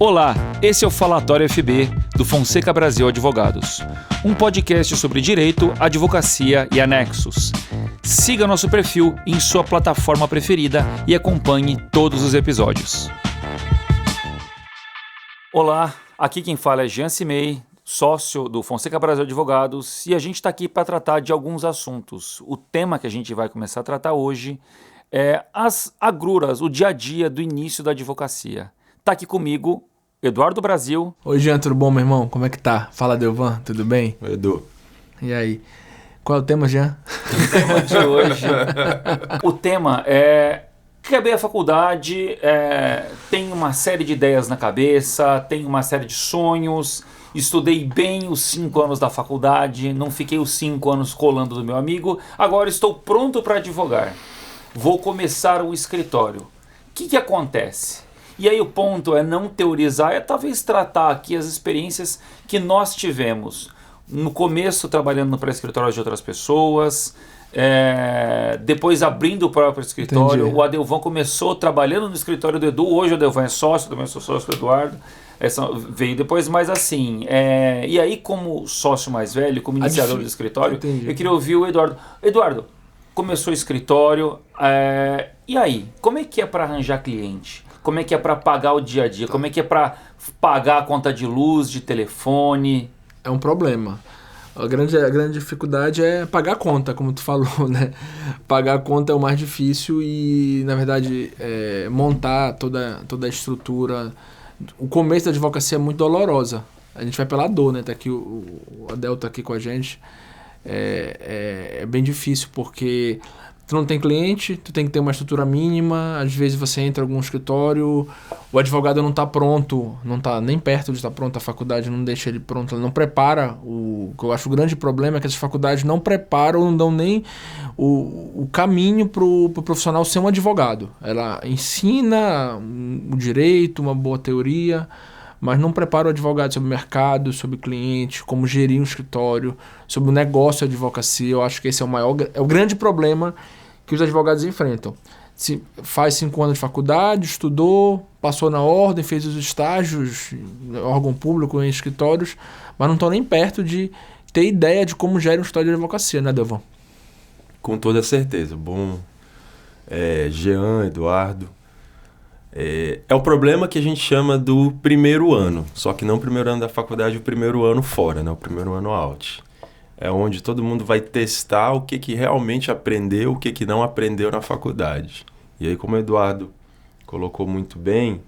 Olá, esse é o Falatório FB do Fonseca Brasil Advogados, um podcast sobre direito, advocacia e anexos. Siga nosso perfil em sua plataforma preferida e acompanhe todos os episódios. Olá, aqui quem fala é Jean Cimei, sócio do Fonseca Brasil Advogados, e a gente está aqui para tratar de alguns assuntos. O tema que a gente vai começar a tratar hoje é as agruras, o dia a dia do início da advocacia. Está aqui comigo Eduardo Brasil. Oi, Jean, tudo bom, meu irmão? Como é que tá? Fala, Delvan, tudo bem? Oi, Edu. E aí? Qual é o tema, Jean? O tema de hoje. O tema é... Acabei a faculdade, tenho uma série de ideias na cabeça, tenho uma série de sonhos, estudei bem os 5 anos da faculdade, não fiquei os 5 anos colando do meu amigo, agora estou pronto para advogar. Vou começar um escritório. O que acontece? E aí o ponto é não teorizar, é talvez tratar aqui as experiências que nós tivemos. No começo trabalhando no pré-escritório de outras pessoas, depois abrindo o próprio escritório. Entendi. O Adelvan começou trabalhando no escritório do Edu, hoje o Adelvan é sócio, também sou sócio do Eduardo. Veio depois, mas assim, e aí como sócio mais velho, como iniciador do escritório, entendi. Eu queria ouvir o Eduardo. Eduardo, começou o escritório, e aí, como é que é para arranjar cliente? Como é que é para pagar o dia a dia? Como é que é para pagar a conta de luz, de telefone? É um problema. A grande dificuldade é pagar a conta, como tu falou, né? Pagar a conta é o mais difícil e, na verdade, montar toda a estrutura. O começo da advocacia é muito dolorosa. A gente vai pela dor, né? Tá aqui o Adel tá aqui com a gente. É bem difícil porque tu não tem cliente, tu tem que ter uma estrutura mínima, às vezes você entra em algum escritório, o advogado não está pronto, não está nem perto de estar pronto, a faculdade não deixa ele pronto, ela não prepara, o que eu acho o grande problema é que as faculdades não preparam, não dão nem o caminho para o profissional ser um advogado. Ela ensina o direito, uma boa teoria, mas não prepara o advogado sobre o mercado, sobre o cliente, como gerir um escritório, sobre o negócio de advocacia. Eu acho que esse é o grande problema que os advogados enfrentam. Se faz 5 anos de faculdade, estudou, passou na ordem, fez os estágios em órgão público, em escritórios, mas não estão nem perto de ter ideia de como gera um escritório de advocacia, né, Delvan? Com toda certeza. Bom, Jean, Eduardo. É o problema que a gente chama do primeiro ano, só que não o primeiro ano da faculdade, o primeiro ano fora, né? O primeiro ano out. É onde todo mundo vai testar o que realmente aprendeu, o que não aprendeu na faculdade. E aí, como o Eduardo colocou muito bem,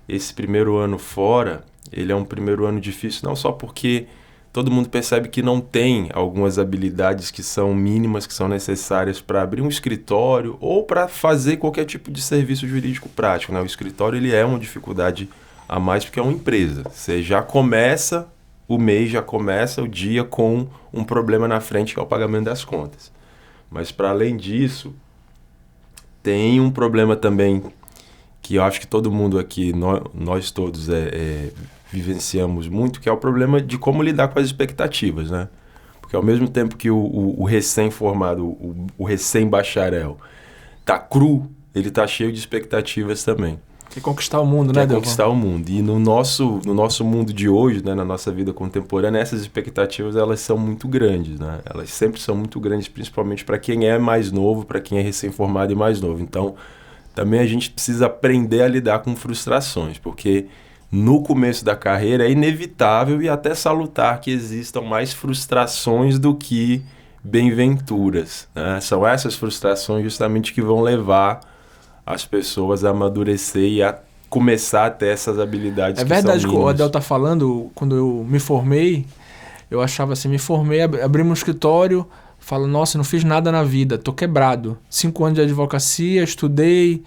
esse primeiro ano fora, ele é um primeiro ano difícil, não só porque todo mundo percebe que não tem algumas habilidades que são mínimas, que são necessárias para abrir um escritório ou para fazer qualquer tipo de serviço jurídico prático, né? O escritório ele é uma dificuldade a mais porque é uma empresa. Você já começa o mês, já começa o dia com um problema na frente, que é o pagamento das contas. Mas para além disso, tem um problema também que eu acho que todo mundo aqui, nós todos vivenciamos muito, que é o problema de como lidar com as expectativas, né? Porque ao mesmo tempo que o recém-formado, o recém-bacharel tá cru, ele tá cheio de expectativas também. Quer conquistar o mundo, né, Delvan? Conquistar o mundo. E no nosso mundo de hoje, né, na nossa vida contemporânea, essas expectativas elas são muito grandes, né? Elas sempre são muito grandes, principalmente para quem é mais novo, para quem é recém-formado e mais novo. Então, também a gente precisa aprender a lidar com frustrações, porque no começo da carreira é inevitável e até salutar que existam mais frustrações do que bem-venturas, né? São essas frustrações justamente que vão levar as pessoas a amadurecer e a começar a ter essas habilidades que são mínimas. É verdade que o Adel tá falando, quando eu me formei, eu achava assim, me formei, abri um escritório, falo, nossa, não fiz nada na vida, tô quebrado. 5 anos de advocacia, estudei,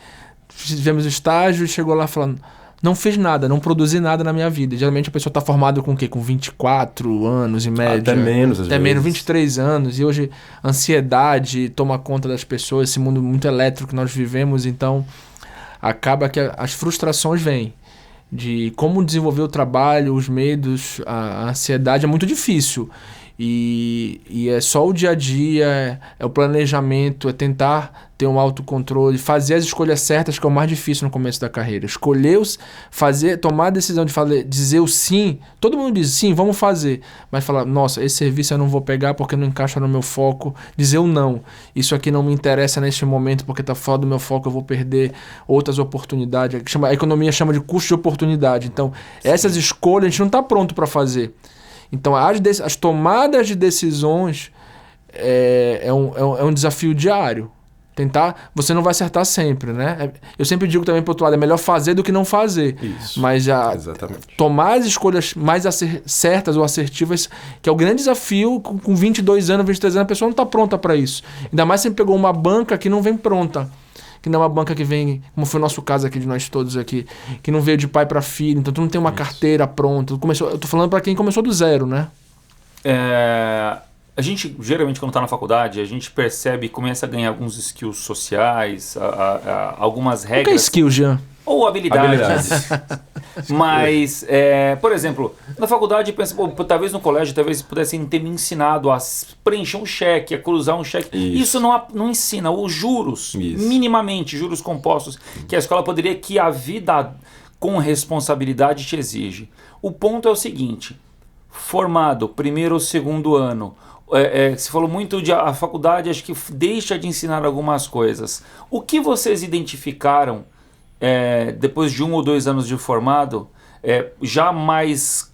fizemos estágio e chegou lá falando, não fiz nada, não produzi nada na minha vida. Geralmente a pessoa está formada com o quê? Com 24 anos em média. Até menos, às vezes. Até menos, 23 anos. E hoje a ansiedade toma conta das pessoas, esse mundo muito elétrico que nós vivemos. Então, acaba que as frustrações vêm. De como desenvolver o trabalho, os medos, a ansiedade é muito difícil. E é só o dia a dia, é o planejamento, é tentar ter um autocontrole, fazer as escolhas certas, que é o mais difícil no começo da carreira. Tomar a decisão de dizer o sim. Todo mundo diz sim, vamos fazer. Mas falar, nossa, esse serviço eu não vou pegar porque não encaixa no meu foco. Dizer o não. Isso aqui não me interessa neste momento porque está fora do meu foco, eu vou perder outras oportunidades. A economia chama de custo de oportunidade. Então, essas escolhas a gente não está pronto para fazer. Então, as tomadas de decisões é um desafio diário. Você não vai acertar sempre, né? Eu sempre digo também, por outro lado, é melhor fazer do que não fazer. Isso, mas exatamente. Tomar as escolhas mais certas ou assertivas, que é o grande desafio, com 22 anos, 23 anos, a pessoa não está pronta para isso. Ainda mais se você pegou uma banca que não vem pronta. Que não é uma banca que vem, como foi o nosso caso aqui de nós todos aqui, que não veio de pai para filho, então tu não tem uma carteira pronta. Eu tô falando para quem começou do zero, né? A gente, geralmente, quando está na faculdade, a gente percebe, começa a ganhar alguns skills sociais, algumas regras. O que é skill, Jean? Ou habilidades. Mas, por exemplo, na faculdade, pensa, talvez no colégio, talvez pudessem ter me ensinado a preencher um cheque, a cruzar um cheque. Isso não ensina. Os juros, minimamente, juros compostos, que a escola poderia, que a vida com responsabilidade te exige. O ponto é o seguinte, formado, primeiro ou segundo ano, você falou muito de a faculdade, acho que deixa de ensinar algumas coisas. O que vocês identificaram depois de 1 ou 2 anos de formado, já mais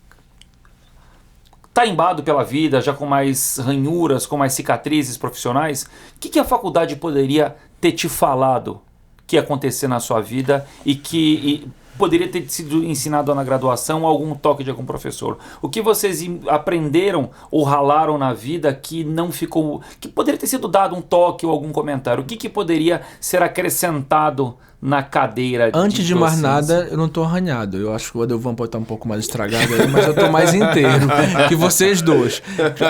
tarimbado pela vida, já com mais ranhuras, com mais cicatrizes profissionais? O que a faculdade poderia ter te falado que ia acontecer na sua vida e que poderia ter sido ensinado na graduação, algum toque de algum professor? O que vocês aprenderam ou ralaram na vida que não ficou, que poderia ter sido dado um toque ou algum comentário? O que poderia ser acrescentado na cadeira? Antes de mais nada, eu não estou arranhado. Eu acho que o Adelvan pode estar um pouco mais estragado aí, mas eu estou mais inteiro que vocês dois.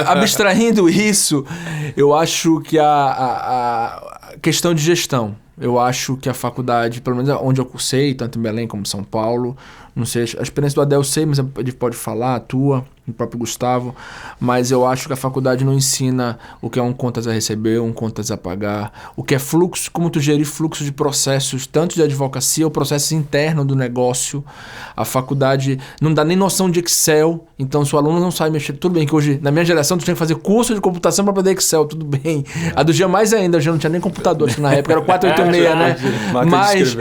Abstraindo isso, eu acho que a questão de gestão. Eu acho que a faculdade, pelo menos onde eu cursei, tanto em Belém como em São Paulo, não sei, a experiência do Adel eu sei, mas ele pode falar, a tua, o próprio Gustavo, mas eu acho que a faculdade não ensina o que é um contas a receber, um contas a pagar, o que é fluxo, como tu gerir fluxo de processos, tanto de advocacia ou processo interno do negócio. A faculdade não dá nem noção de Excel, então se o aluno não sabe mexer, tudo bem que hoje, na minha geração, tu tinha que fazer curso de computação para poder Excel, tudo bem. A do Jean mais ainda, o Jean não tinha nem computador, acho que na época era o 486, né? Mas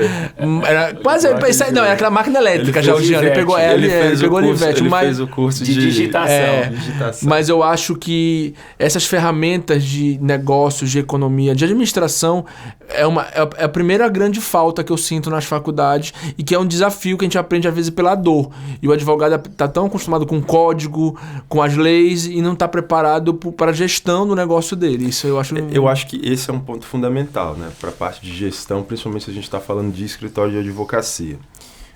era quase, não, era aquela máquina elétrica já, o Jean, ele pegou o Olivetti, mas fez o curso de digitação. Mas eu acho que essas ferramentas de negócios, de economia, de administração é a primeira grande falta que eu sinto nas faculdades e que é um desafio que a gente aprende às vezes pela dor. E o advogado está tão acostumado com código, com as leis e não está preparado para a gestão do negócio dele. Isso eu acho... Eu acho que esse é um ponto fundamental, né, para a parte de gestão, principalmente se a gente está falando de escritório de advocacia.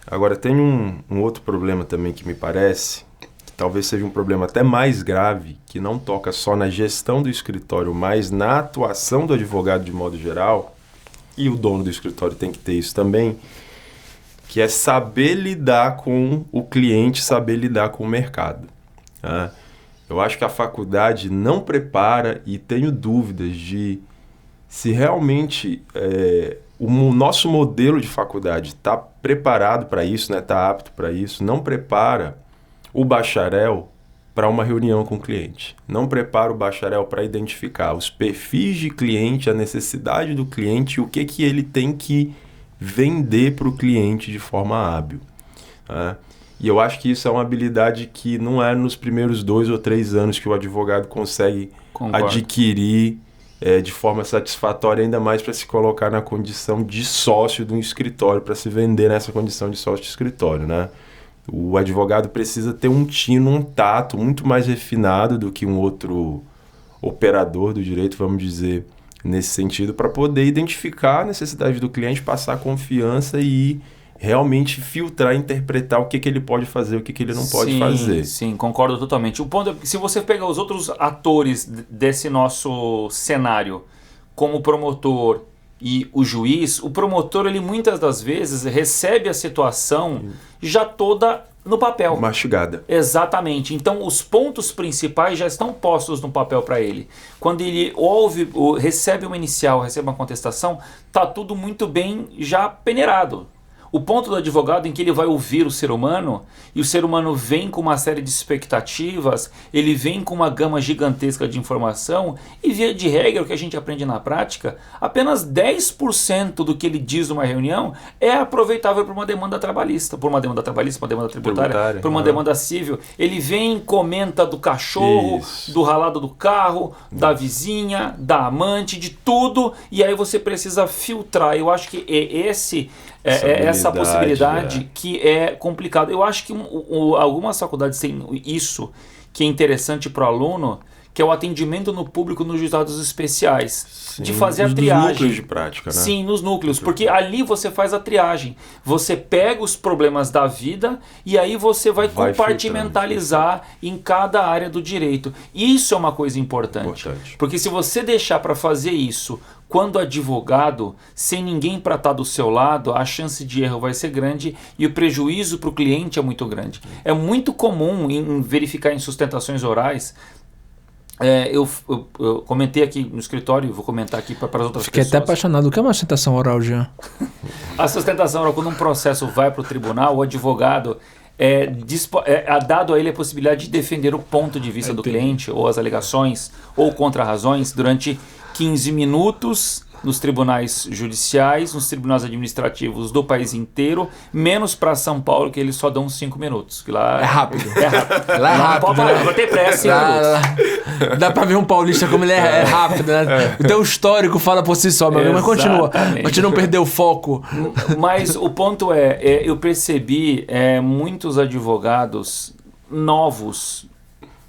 Agora, tem um outro problema também que me parece, que talvez seja um problema até mais grave, que não toca só na gestão do escritório, mas na atuação do advogado de modo geral, e o dono do escritório tem que ter isso também, que é saber lidar com o cliente, saber lidar com o mercado. Tá? Eu acho que a faculdade não prepara, e tenho dúvidas de se realmente o nosso modelo de faculdade está preparado para isso, né? Está apto para isso, não prepara o bacharel para uma reunião com o cliente. Não prepara o bacharel para identificar os perfis de cliente, a necessidade do cliente e o que ele tem que vender para o cliente de forma hábil. Tá? E eu acho que isso é uma habilidade que não é nos primeiros 2 ou 3 anos que o advogado consegue adquirir de forma satisfatória, ainda mais para se colocar na condição de sócio de um escritório, para se vender nessa condição de sócio de escritório, né? O advogado precisa ter um tino, um tato muito mais refinado do que um outro operador do direito, vamos dizer, nesse sentido, para poder identificar a necessidade do cliente, passar confiança e realmente filtrar, interpretar o que ele pode fazer, o que ele não pode fazer. Sim, concordo totalmente. O ponto é que se você pegar os outros atores desse nosso cenário, como o promotor e o juiz, o promotor, ele muitas das vezes recebe a situação já toda no papel. Mastigada. Exatamente. Então, os pontos principais já estão postos no papel para ele. Quando ele recebe uma inicial, recebe uma contestação, tá tudo muito bem já peneirado. O ponto do advogado em que ele vai ouvir o ser humano, e o ser humano vem com uma série de expectativas, ele vem com uma gama gigantesca de informação, e via de regra, o que a gente aprende na prática, apenas 10% do que ele diz numa reunião é aproveitável para uma demanda trabalhista, uma demanda tributária, por uma demanda civil. Ele vem, comenta do cachorro, do ralado do carro, da vizinha, da amante, de tudo, e aí você precisa filtrar. Eu acho que essa possibilidade que é complicado. Eu acho que algumas faculdades têm isso que é interessante para o aluno, que é o atendimento no público nos juizados especiais. Sim, de fazer a triagem. Nos núcleos de prática, né? Sim, nos núcleos. Porque ali você faz a triagem. Você pega os problemas da vida e aí você vai compartimentalizar em cada área do direito. Isso é uma coisa importante. Porque se você deixar para fazer isso quando advogado, sem ninguém para estar do seu lado, a chance de erro vai ser grande e o prejuízo para o cliente é muito grande. É muito comum verificar em sustentações orais. Eu comentei aqui no escritório, vou comentar aqui para as outras pessoas. Fiquei até apaixonado. O que é uma sustentação oral, Jean? A sustentação oral, quando um processo vai para o tribunal, o advogado é dado a ele a possibilidade de defender o ponto de vista do cliente, ou as alegações, ou contra-razões, durante 15 minutos nos tribunais judiciais, nos tribunais administrativos do país inteiro, menos para São Paulo, que eles só dão 5 minutos. Que lá é rápido. Lá é rápido. Não tem pressa, 5 minutos. Dá para ver um paulista como ele é rápido, né? O teu histórico fala por si só, mas continua. A gente não perdeu o foco. Mas o ponto eu percebi muitos advogados novos,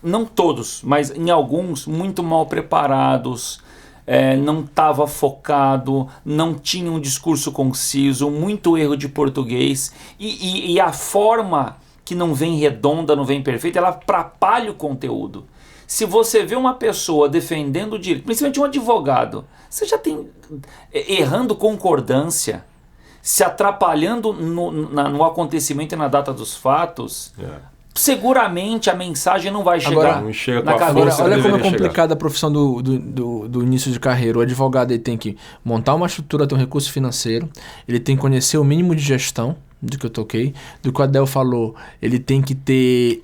não todos, mas em alguns, muito mal preparados, não estava focado, não tinha um discurso conciso, muito erro de português, e a forma que não vem redonda, não vem perfeita, ela atrapalha o conteúdo. Se você vê uma pessoa defendendo o direito, principalmente um advogado, você já tem errando concordância, se atrapalhando no acontecimento e na data dos fatos, seguramente a mensagem não vai chegar na cabeça. Olha como é complicada a profissão do início de carreira. O advogado ele tem que montar uma estrutura, ter um recurso financeiro, ele tem que conhecer o mínimo de gestão, do que eu toquei, do que o Adel falou, ele tem que ter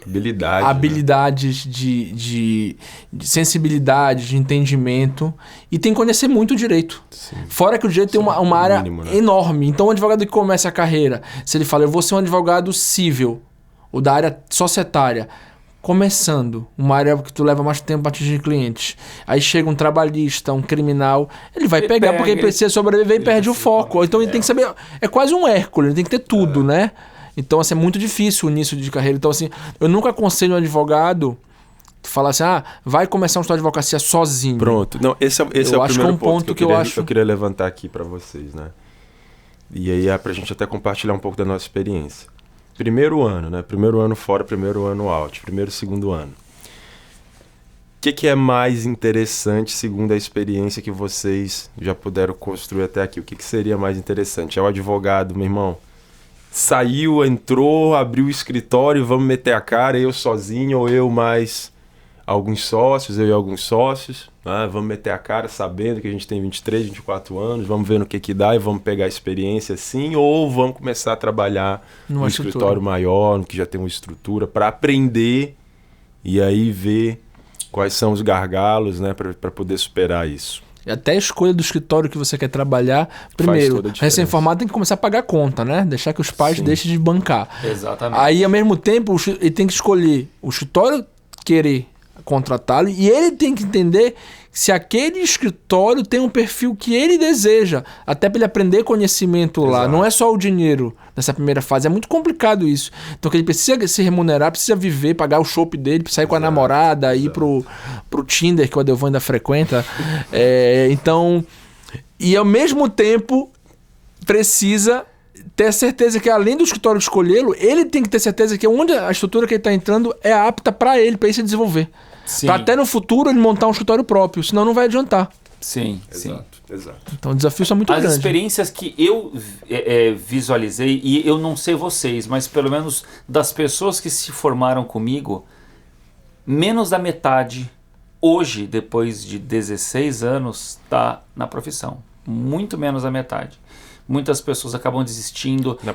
habilidades, né? de sensibilidade, de entendimento, e tem que conhecer muito o direito. Sim. Fora que o direito tem uma área mínimo, né? Enorme. Então, o advogado que começa a carreira, se ele fala, eu vou ser um advogado civil, ou da área societária, começando, uma área que tu leva mais tempo para atingir clientes, aí chega um trabalhista, um criminal, ele vai pegar porque ele precisa sobreviver e perde o foco. Então ele tem que saber, é quase um Hércules, ele tem que ter tudo, né? Então assim, é muito difícil o início de carreira. Então assim, eu nunca aconselho um advogado falar assim, vai começar a estudar advocacia sozinho. Pronto, não, esse é o primeiro ponto que eu queria levantar aqui para vocês, né? E aí é pra gente até compartilhar um pouco da nossa experiência. Primeiro ano, né? Primeiro ano fora, primeiro ano out, primeiro e segundo ano. O que é mais interessante segundo a experiência que vocês já puderam construir até aqui? O que seria mais interessante? É o advogado, meu irmão, saiu, entrou, abriu o escritório, vamos meter a cara, eu sozinho ou eu mais alguns sócios, eu e alguns sócios, né? Vamos meter a cara sabendo que a gente tem 23, 24 anos, vamos ver no que dá e vamos pegar a experiência assim, ou vamos começar a trabalhar num escritório maior, no que já tem uma estrutura, para aprender e aí ver quais são os gargalos, né, para poder superar isso. E até a escolha do escritório que você quer trabalhar. Primeiro, recém-formado tem que começar a pagar conta, né? Deixar que os pais deixem de bancar. Exatamente. Aí, ao mesmo tempo, ele tem que escolher o escritório querer contratá-lo e ele tem que entender se aquele escritório tem um perfil que ele deseja, até para ele aprender conhecimento lá. Não é só o dinheiro nessa primeira fase, é muito complicado isso. Então que ele precisa se remunerar, precisa viver, pagar o chopp dele, sair com a namorada, ir pro Tinder, que o Adelvan ainda frequenta. Então, e ao mesmo tempo precisa ter certeza que além do escritório escolhê-lo, ele tem que ter certeza que onde a estrutura que ele está entrando é apta para ele se desenvolver. Para até no futuro ele montar um escritório próprio, senão não vai adiantar. Sim, exato. Exato. Então o desafio é muito grande. As experiências que eu visualizei, e eu não sei vocês, mas pelo menos das pessoas que se formaram comigo, menos da metade, hoje, depois de 16 anos, está na profissão. Muito menos da metade. Muitas pessoas acabam desistindo. Na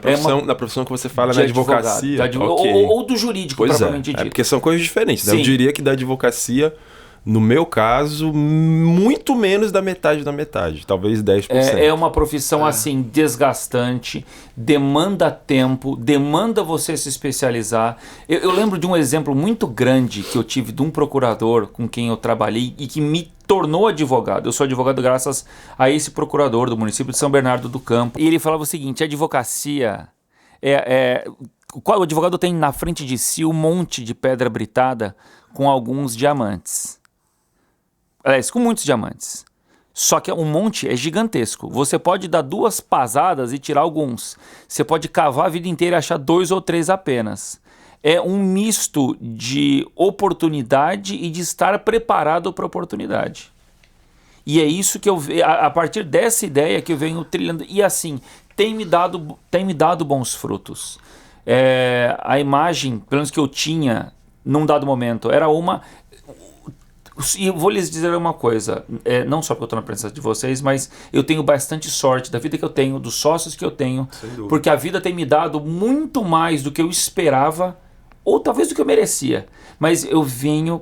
profissão que você fala, na advocacia. Okay. Ou do jurídico, pois propriamente dito. Porque são coisas diferentes. Né? Sim. Eu diria que da advocacia, no meu caso, muito menos da metade. Talvez 10%. É uma profissão assim, desgastante, demanda tempo, demanda você se especializar. Eu lembro de um exemplo muito grande que eu tive de um procurador com quem eu trabalhei e que me tornou advogado. Eu sou advogado graças a esse procurador do município de São Bernardo do Campo. E ele falava o seguinte: a advocacia o advogado tem na frente de si um monte de pedra britada com alguns diamantes. Aliás, com muitos diamantes. Só que um monte é gigantesco. Você pode dar 2 pasadas e tirar alguns. Você pode cavar a vida inteira e achar 2 ou 3 apenas. É um misto de oportunidade e de estar preparado para a oportunidade. E é isso que eu vejo, a partir dessa ideia que eu venho trilhando. E assim, tem me dado bons frutos. A imagem, pelo menos que eu tinha num dado momento, era uma... E vou lhes dizer uma coisa, não só porque eu estou na presença de vocês, mas eu tenho bastante sorte da vida que eu tenho, dos sócios que eu tenho, porque a vida tem me dado muito mais do que eu esperava, ou talvez do que eu merecia. Mas eu vim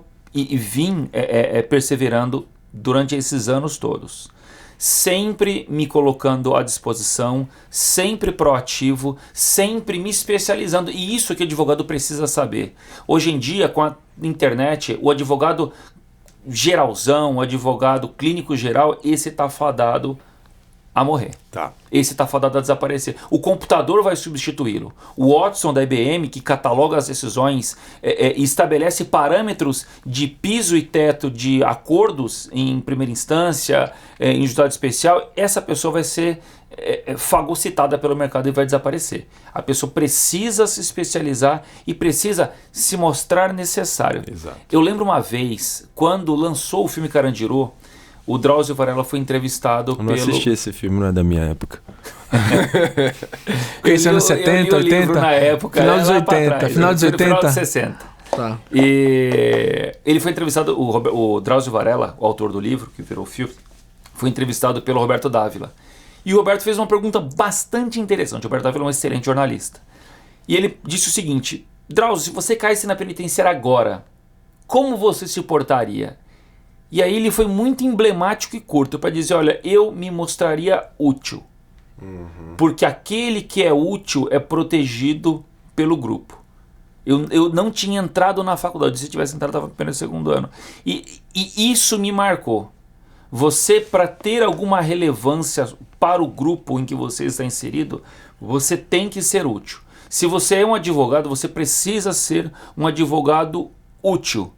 perseverando durante esses anos todos. Sempre me colocando à disposição, sempre proativo, sempre me especializando. E isso que o advogado precisa saber. Hoje em dia, com a internet, o advogado geralzão, o advogado clínico geral, esse está fadado a morrer. Tá. Esse está fadado a desaparecer. O computador vai substituí-lo. O Watson da IBM, que cataloga as decisões e estabelece parâmetros de piso e teto de acordos em primeira instância, em judiciário especial, essa pessoa vai ser fagocitada pelo mercado e vai desaparecer. A pessoa precisa se especializar e precisa se mostrar necessário. Exato. Eu lembro uma vez, quando lançou o filme Carandiru, o Drauzio Varela foi entrevistado Eu não assisti esse filme, não é da minha época. Esse anos 70, eu li o 80? livro na época. Final dos lá 80, pra trás, final dos 80? Final dos 60. Tá. E ele foi entrevistado, o Drauzio Varela, o autor do livro, que virou filme, foi entrevistado pelo Roberto Dávila. E o Roberto fez uma pergunta bastante interessante. O Roberto Dávila é um excelente jornalista. E ele disse o seguinte: Drauzio, se você caísse na penitenciária agora, como você se portaria? E aí ele foi muito emblemático e curto para dizer, olha, eu me mostraria útil. Porque aquele que é útil é protegido pelo grupo. Eu não tinha entrado na faculdade. Se tivesse entrado, estava apenas no 2º ano. E isso me marcou. Você, para ter alguma relevância para o grupo em que você está inserido, você tem que ser útil. Se você é um advogado, você precisa ser um advogado útil.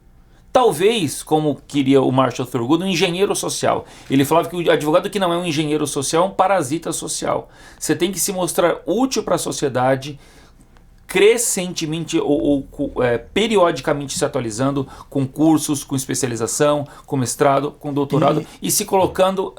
Talvez, como queria o Marshall Thurgood, um engenheiro social. Ele falava que o advogado que não é um engenheiro social é um parasita social. Você tem que se mostrar útil para a sociedade, crescentemente ou periodicamente se atualizando com cursos, com especialização, com mestrado, com doutorado e se colocando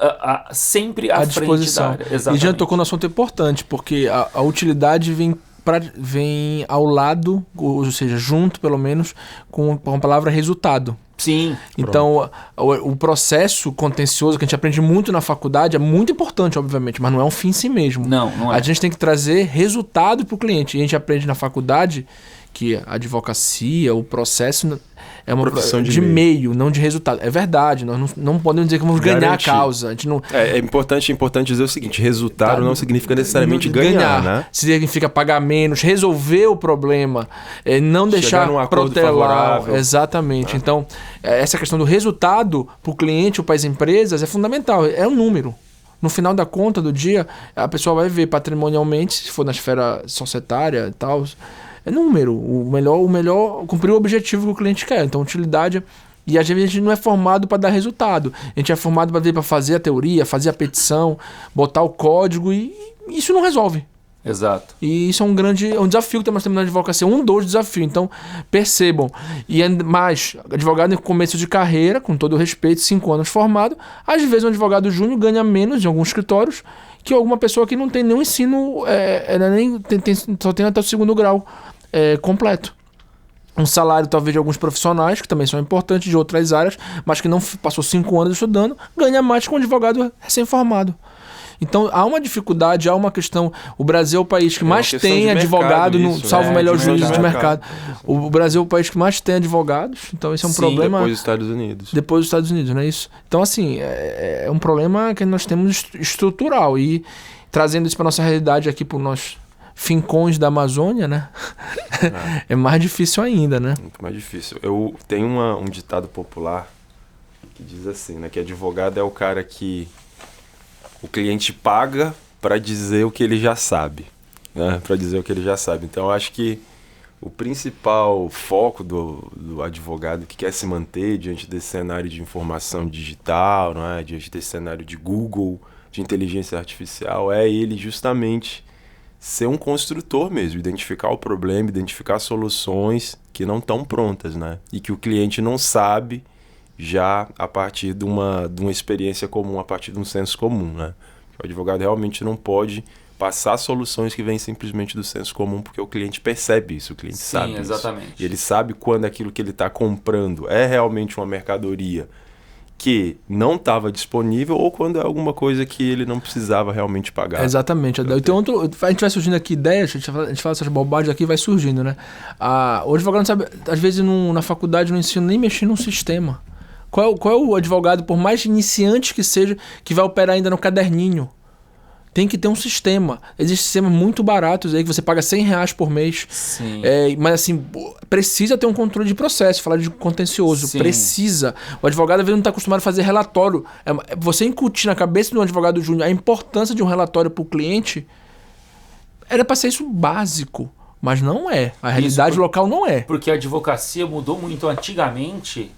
sempre à frente da área. Exatamente. E já tocou no assunto importante, porque a utilidade vem ao lado, ou seja, junto pelo menos, com a palavra resultado. Sim. Então, o processo contencioso que a gente aprende muito na faculdade é muito importante, obviamente, mas não é um fim em si mesmo. Não é. A gente tem que trazer resultado para o cliente. E a gente aprende na faculdade que a advocacia, o processo é uma profissão de meio, não de resultado. É verdade, nós não podemos dizer que vamos ganhar a causa. A gente não... É importante dizer o seguinte, resultado não significa necessariamente ganhar, né? Significa pagar menos, resolver o problema, não deixar protelar. Exatamente. Então, essa questão do resultado para o cliente ou para as empresas é fundamental, é um número. No final da conta do dia, a pessoa vai ver patrimonialmente, se for na esfera societária e tal, é número. O melhor cumprir o objetivo que o cliente quer. Então, utilidade. E às vezes a gente não é formado para dar resultado. A gente é formado para fazer a teoria, fazer a petição, botar o código e isso não resolve. Exato. E isso é um desafio que temos terminando a advocacia, dos desafios. Então, percebam. E mais, advogado em começo de carreira, com todo o respeito, 5 anos formado, às vezes um advogado júnior ganha menos em alguns escritórios que alguma pessoa que não tem nenhum ensino, só tem até o 2º grau completo. Um salário talvez de alguns profissionais, que também são importantes, de outras áreas, mas que não passou 5 anos estudando, ganha mais que um advogado recém-formado. Então, há uma dificuldade, há uma questão. O Brasil é o país que mais tem advogado, salvo o melhor juízo de mercado. O Brasil é o país que mais tem advogados, então esse é um problema. Depois dos Estados Unidos. Depois dos Estados Unidos, não é isso? Então, assim, é um problema que nós temos estrutural. E trazendo isso para nossa realidade aqui, para nós fincões da Amazônia, né? É mais difícil ainda, né? Muito mais difícil. Eu tenho um ditado popular que diz assim, né? Que advogado é o cara que o cliente paga para dizer o que ele já sabe, né? Para dizer o que ele já sabe. Então, eu acho que o principal foco do advogado que quer se manter diante desse cenário de informação digital, não é? Diante desse cenário de Google, de inteligência artificial, é ele justamente ser um construtor mesmo, identificar o problema, identificar soluções que não estão prontas, né? E que o cliente não sabe já a partir de uma experiência comum, a partir de um senso comum, né? O advogado realmente não pode passar soluções que vêm simplesmente do senso comum, porque o cliente percebe isso, o cliente sabe exatamente. isso. E ele sabe quando aquilo que ele está comprando é realmente uma mercadoria que não estava disponível ou quando é alguma coisa que ele não precisava realmente pagar. Exatamente. Então, a gente vai surgindo aqui ideias, a gente fala essas bobagens aqui, vai surgindo, né? O advogado não sabe, às vezes na faculdade não ensina nem mexer num sistema. Qual é o advogado, por mais iniciante que seja, que vai operar ainda no caderninho? Tem que ter um sistema. Existem sistemas muito baratos aí que você paga R$100 por mês. Sim. Mas assim, precisa ter um controle de processo, falar de contencioso. Sim. Precisa. O advogado às vezes não está acostumado a fazer relatório. Você incutir na cabeça de um advogado júnior a importância de um relatório para o cliente, era para ser isso básico. Mas não é. A realidade local não é. Porque a advocacia mudou muito antigamente.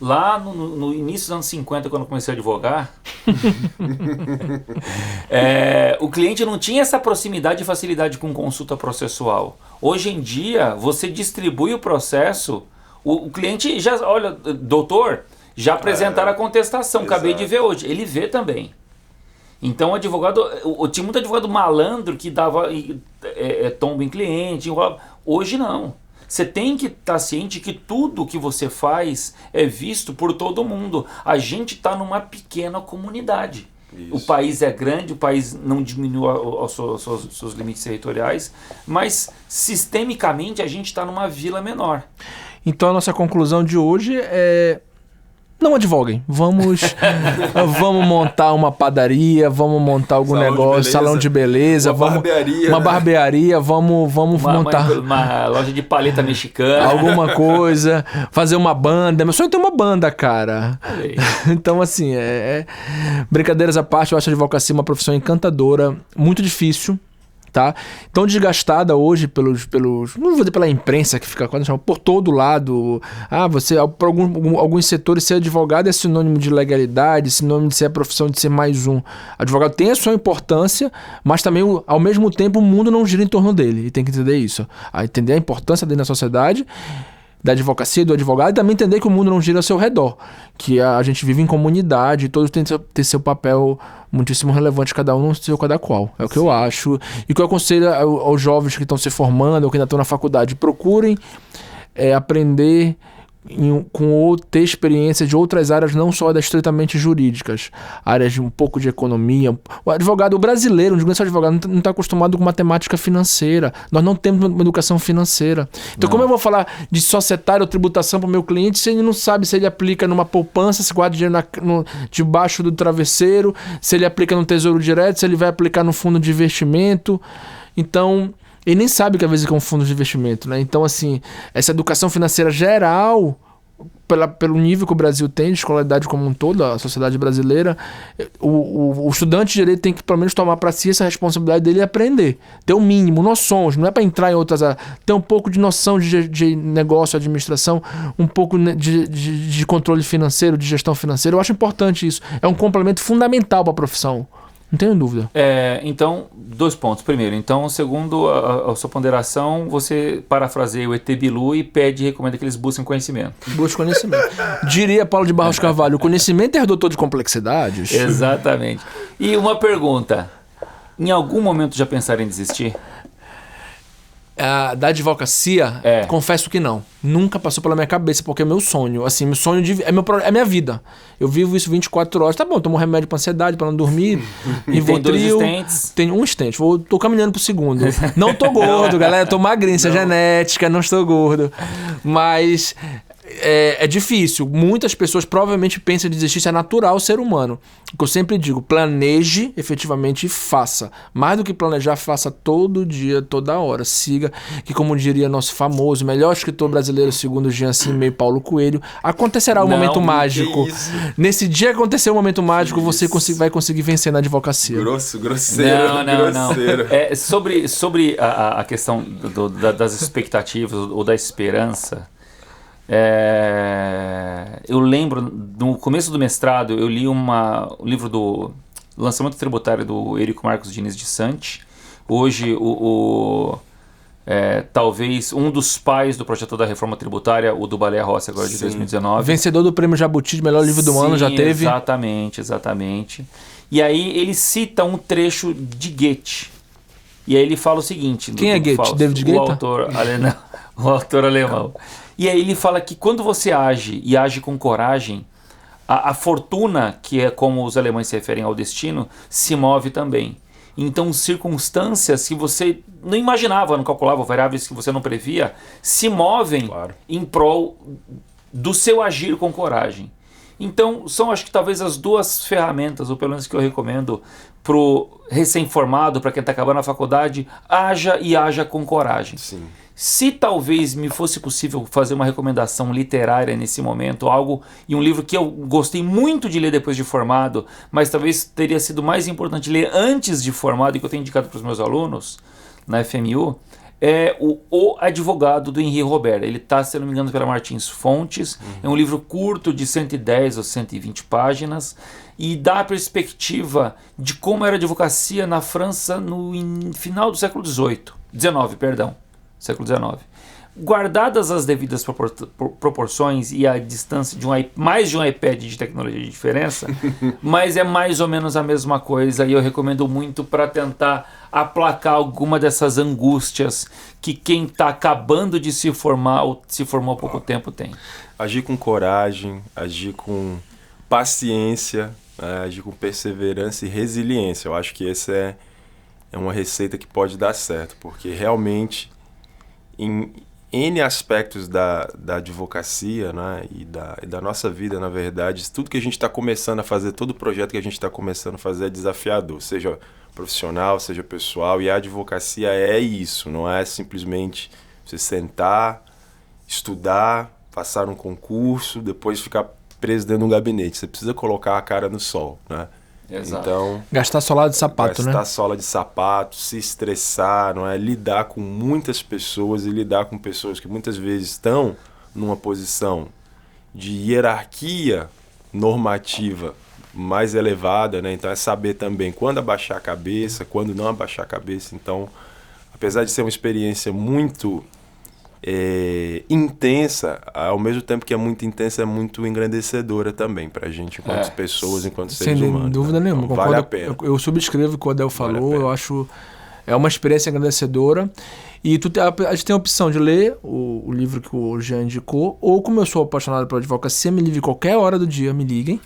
Lá no início dos anos 50, quando eu comecei a advogar, o cliente não tinha essa proximidade e facilidade com consulta processual. Hoje em dia, você distribui o processo, o cliente já, olha, doutor, já apresentaram a contestação, Exato. Acabei de ver hoje, ele vê também. Então, o advogado, tinha muito advogado malandro que dava tombo em cliente, hoje não. Você tem que estar ciente que tudo que você faz é visto por todo mundo. A gente está numa pequena comunidade. Isso. O país é grande, o país não diminui os seus limites territoriais, mas sistemicamente a gente está numa vila menor. Então a nossa conclusão de hoje é: não advoguem, vamos montar uma padaria, vamos montar algum negócio, salão de beleza, uma barbearia, vamos montar uma loja de paleta mexicana, alguma coisa, fazer uma banda. Meu sonho é ter uma banda, cara. Então, assim, brincadeiras à parte, eu acho a advocacia uma profissão encantadora, muito difícil. Tá? Tão desgastada hoje pelos não vou dizer pela imprensa que fica por todo lado. Você, por alguns setores, ser advogado é sinônimo de legalidade, sinônimo de ser a profissão de ser mais um. Advogado tem a sua importância, mas também, ao mesmo tempo, o mundo não gira em torno dele. E tem que entender isso. Entender a importância dele na sociedade, da advocacia e do advogado, e também entender que o mundo não gira ao seu redor, que a gente vive em comunidade, todos têm que ter seu papel muitíssimo relevante, cada um no seu cada qual. É o que eu acho. E o que eu aconselho aos jovens que estão se formando ou que ainda estão na faculdade: procurem aprender com ter experiência de outras áreas, não só das estritamente jurídicas, áreas de um pouco de economia. O advogado, o brasileiro, não só advogado, não está acostumado com matemática financeira. Nós não temos uma educação financeira. Então, como eu vou falar de societário ou tributação para o meu cliente se ele não sabe se ele aplica numa poupança, se guarda dinheiro debaixo do travesseiro, se ele aplica no Tesouro Direto, se ele vai aplicar no fundo de investimento? Então, ele nem sabe que às vezes é um fundo de investimento, né? Então, assim, essa educação financeira geral, pelo nível que o Brasil tem de escolaridade como um todo, a sociedade brasileira, o estudante de direito tem que pelo menos tomar para si essa responsabilidade dele e aprender. Ter o mínimo, noções, não é para entrar em outras áreas, ter um pouco de noção de negócio, administração, um pouco de controle financeiro, de gestão financeira. Eu acho importante isso. É um complemento fundamental para a profissão. Não tenho dúvida. Então, 2 pontos. Primeiro, então, segundo a sua ponderação, você parafraseia o ET Bilu e recomenda que eles busquem conhecimento. Busca conhecimento. Diria Paulo de Barros Carvalho, o conhecimento é redutor de complexidades. Exatamente. E uma pergunta, em algum momento já pensaram em desistir? Da advocacia, confesso que não. Nunca passou pela minha cabeça, porque é meu sonho. Assim, meu sonho é minha vida. Eu vivo isso 24 horas. Tá bom, tomo remédio pra ansiedade, pra não dormir. Rivotril. Tem 2 stents? Tenho um stent. Tô caminhando pro segundo. Não tô gordo, galera. Tô magrinho. Isso é genética, não estou gordo. Mas... É difícil. Muitas pessoas provavelmente pensam em desistir. Isso é natural ser humano. O que eu sempre digo, planeje efetivamente e faça. Mais do que planejar, faça todo dia, toda hora. Siga, que como diria nosso famoso, melhor escritor brasileiro, segundo Jean Cimei, Paulo Coelho, acontecerá um momento mágico. Nesse dia que acontecer o momento mágico, você vai conseguir vencer na advocacia. Grosseiro. Não. Sobre a questão das expectativas ou da esperança, eu lembro, no começo do mestrado, eu li um livro do Lançamento Tributário do Érico Marcos Diniz de Santi. Hoje, talvez um dos pais do projeto da reforma tributária, o do Baleia Rossi, agora de 2019. Vencedor do Prêmio Jabuti de melhor livro do ano, já teve. Exatamente. E aí ele cita um trecho de Goethe. E aí ele fala o seguinte... Quem é Goethe? David Guetta? O autor alemão. E aí ele fala que quando você age com coragem, a fortuna, que é como os alemães se referem ao destino, se move também. Então circunstâncias que você não imaginava, não calculava, variáveis que você não previa, se movem em prol do seu agir com coragem. Então são, acho que talvez as 2 ferramentas, ou pelo menos que eu recomendo para o recém-formado, para quem está acabando a faculdade, haja com coragem. Sim. Se talvez me fosse possível fazer uma recomendação literária nesse momento, e um livro que eu gostei muito de ler depois de formado, mas talvez teria sido mais importante ler antes de formado, e que eu tenho indicado para os meus alunos na FMU, é o Advogado, do Henri Robert. Ele está, se não me engano, pela Martins Fontes. É um livro curto de 110 ou 120 páginas e dá a perspectiva de como era a advocacia na França no final do século século XIX. Guardadas as devidas proporções e a distância de mais de um iPad de tecnologia de diferença, mas é mais ou menos a mesma coisa, e eu recomendo muito para tentar aplacar alguma dessas angústias que quem está acabando de se formar ou se formou há pouco tempo tem. Agir com coragem, agir com paciência, agir com perseverança e resiliência. Eu acho que essa é uma receita que pode dar certo, porque realmente em N aspectos da advocacia, né, e da nossa vida, na verdade, tudo que a gente está começando a fazer, todo projeto que a gente está começando a fazer é desafiador, seja profissional, seja pessoal, e a advocacia é isso, não é simplesmente você sentar, estudar, passar um concurso, depois ficar preso dentro de um gabinete. Você precisa colocar a cara no sol, né? Exato. Então, gastar sola de sapato, gastar sola de sapato, se estressar, não é? Lidar com muitas pessoas e lidar com pessoas que muitas vezes estão numa posição de hierarquia normativa mais elevada, né? Então é saber também quando abaixar a cabeça, quando não abaixar a cabeça. Então, apesar de ser uma experiência muito intensa, ao mesmo tempo que é muito intensa, é muito engrandecedora também pra gente enquanto pessoas, enquanto seres humanos. Sem dúvida nenhuma. Então, vale a pena. Eu subscrevo o que o Adel falou, eu acho é uma experiência engrandecedora. E a gente tem a opção de ler o livro que o Jean indicou, ou como eu sou apaixonado pela advocacia, me livre qualquer hora do dia, me liguem.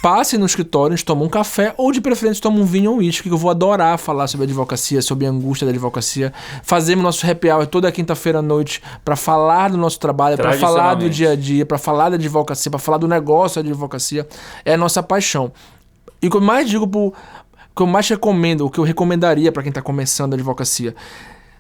Passe no escritório, a gente toma um café, ou de preferência toma um vinho ou um uísque, que eu vou adorar falar sobre a advocacia, sobre a angústia da advocacia. Fazemos nosso happy hour toda quinta-feira à noite para falar do nosso trabalho, para falar do dia a dia, para falar da advocacia, para falar do negócio da advocacia. É a nossa paixão. E o que eu mais digo, o que eu mais recomendo, o que eu recomendaria para quem está começando a advocacia: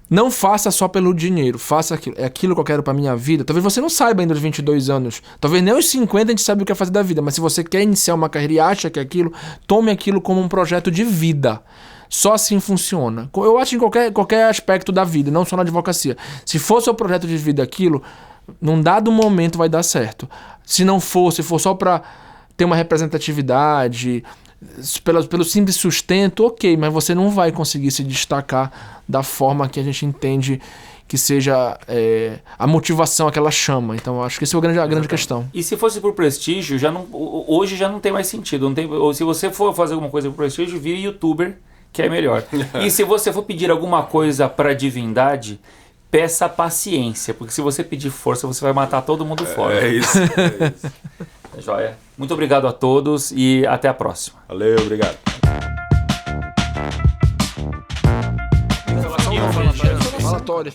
não faça só pelo dinheiro, faça aquilo. É aquilo que eu quero pra minha vida. Talvez você não saiba ainda aos 22 anos. Talvez nem aos 50 a gente sabe o que é fazer da vida. Mas se você quer iniciar uma carreira e acha que é aquilo, tome aquilo como um projeto de vida. Só assim funciona. Eu acho em qualquer aspecto da vida, não só na advocacia. Se for seu projeto de vida aquilo, num dado momento vai dar certo. Se for só pra ter uma representatividade, pelo simples sustento, ok, mas você não vai conseguir se destacar da forma que a gente entende que seja a motivação, aquela chama. Então, acho que essa é a grande questão. E se fosse por prestígio, hoje já não tem mais sentido. Ou se você for fazer alguma coisa por prestígio, vire youtuber, que é melhor. E se você for pedir alguma coisa para divindade, peça paciência, porque se você pedir força, você vai matar todo mundo fora. É isso. Joia. Muito obrigado a todos e até a próxima. Valeu, obrigado. Falatório.